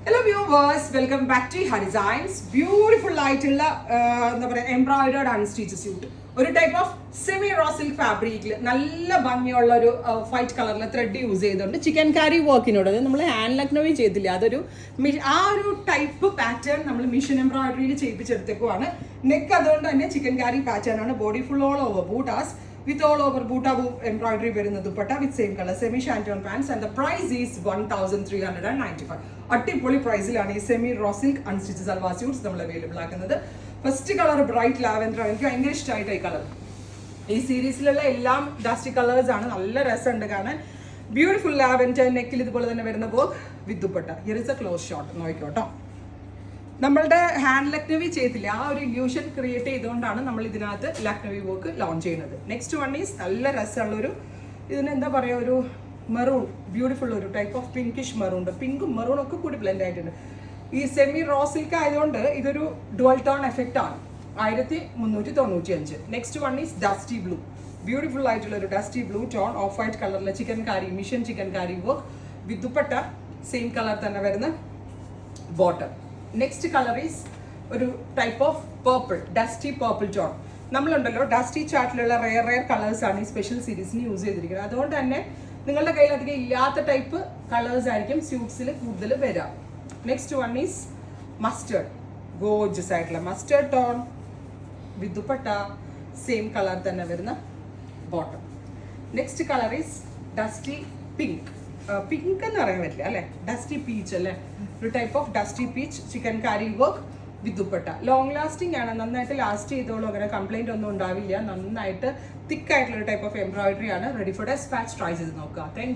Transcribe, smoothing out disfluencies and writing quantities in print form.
Hello viewers, welcome back to Her Designs. Beautiful ആയിട്ടുള്ള എന്താ പറയുക എംബ്രോയിഡേർഡ് അൺസ്റ്റിച്ച് സ്യൂട്ട്. ഒരു type of semi raw silk ഫാബ്രിക്കിൽ നല്ല ഭംഗിയുള്ള ഒരു വൈറ്റ് കളറിൽ ത്രെഡ് യൂസ് ചെയ്തുകൊണ്ട് ചിക്കൻ കാരി വർക്കിനോട് അത് നമ്മൾ ഹാൻഡ് ലക്നോവി ചെയ്തില്ല, അതൊരു ആ ഒരു ടൈപ്പ് പാറ്റേൺ നമ്മൾ മിഷൻ എംബ്രോയിഡറിയിൽ ചെയ്യിപ്പിച്ചെടുത്തേക്കുവാണ്. നെക്ക് അതുകൊണ്ട് തന്നെ ചിക്കൻ കാരി പാറ്റേൺ ആണ്. ബോഡി ഫുൾ ഓൾ ഓവർ ബൂട്ടാസ് with all over boota embroidery വരുന്ന dupatta with same color semi shanton pants and the price is 1395. അടിപൊളി പ്രൈസിലാണ് ഈ semi raw silk unstitch salwar suits നമ്മൾ അവൈലബിൾ ആക്കുന്നത്. ഫസ്റ്റ് കളർ ബ്രൈറ്റ് ലാവൻഡർ, എനിക്ക് ഭയങ്കര ഇഷ്ടമായിട്ട് ഈ കളർ. ഈ സീരീസിലുള്ള എല്ലാം ഡസ്റ്റി കളേഴ്സ് ആണ്, നല്ല രസമുണ്ട് കാണാൻ. ബ്യൂട്ടിഫുൾ ലാവൻഡർ, നെക്കിൽ ഇതുപോലെ തന്നെ വരുന്ന work with dupatta. Here is a close shot, നോക്കിക്കോട്ടോ. നമ്മളുടെ ഹാൻഡ് ലക്നവി ചെയ്തില്ല, ആ ഒരു ഇല്യൂഷൻ ക്രിയേറ്റ് ചെയ്തുകൊണ്ടാണ് നമ്മൾ ഇതിനകത്ത് ലക്നവി വർക്ക് ലോഞ്ച് ചെയ്യുന്നത്. നെക്സ്റ്റ് വൺ ഈസ് നല്ല രസമുള്ളൊരു, ഇതിന് എന്താ പറയുക, ഒരു മെറൂൺ, ബ്യൂട്ടിഫുൾ ഒരു ടൈപ്പ് ഓഫ് പിങ്കിഷ് മെറൂൺ ഉണ്ട്. പിങ്കും മെറൂണും ഒക്കെ കൂടി ബ്ലെൻഡ് ആയിട്ടുണ്ട്. ഈ സെമി റോ സിൽക്ക് ആയതുകൊണ്ട് ഇതൊരു ഡുവൽ ടോൺ എഫക്റ്റ് ആണ്. 1395. Next one is dusty blue, beautiful ആയിട്ടുള്ള ഒരു dusty blue tone off white കളറിലെ chikankari, machine chikankari work with dupatta same colour തന്നെ വരുന്ന ബോട്ടം. നെക്സ്റ്റ് കളർ ഈസ് ഒരു type of purple, dusty purple tone. നമ്മളുണ്ടല്ലോ dusty ചാർട്ടിലുള്ള rare colours ആണ് ഈ സ്പെഷ്യൽ സീരീസിന് യൂസ് ചെയ്തിരിക്കുന്നത്. അതുകൊണ്ട് തന്നെ നിങ്ങളുടെ കയ്യിൽ അധികം ഇല്ലാത്ത ടൈപ്പ് കളേഴ്സ് ആയിരിക്കും സ്യൂട്ട്സിൽ കൂടുതൽ വരാം. Next one is mustard, gorgeous ആയിട്ടുള്ള mustard tone with dupatta same colour തന്നെ വരുന്ന bottom. Next colour is dusty pink, pink എന്ന് പറയാൻ പറ്റില്ല അല്ലെ, ഡസ്റ്റി പീച്ച് അല്ലെ, ഒരു type of dusty peach chikankari work with dupatta. Long lasting ആണ്, നന്നായിട്ട് ലാസ്റ്റ് ചെയ്തോളൂ, അങ്ങനെ കംപ്ലൈന്റ് ഒന്നും ഉണ്ടാവില്ല. നന്നായിട്ട് തിക്ക് ആയിട്ടുള്ള ഒരു ടൈപ്പ് ഓഫ് എംബ്രോയിഡറി ആണ്. റെഡി ഫോർ ഡെസ്പാച്ച്, ട്രൈ ചെയ്ത് നോക്കുക. താങ്ക്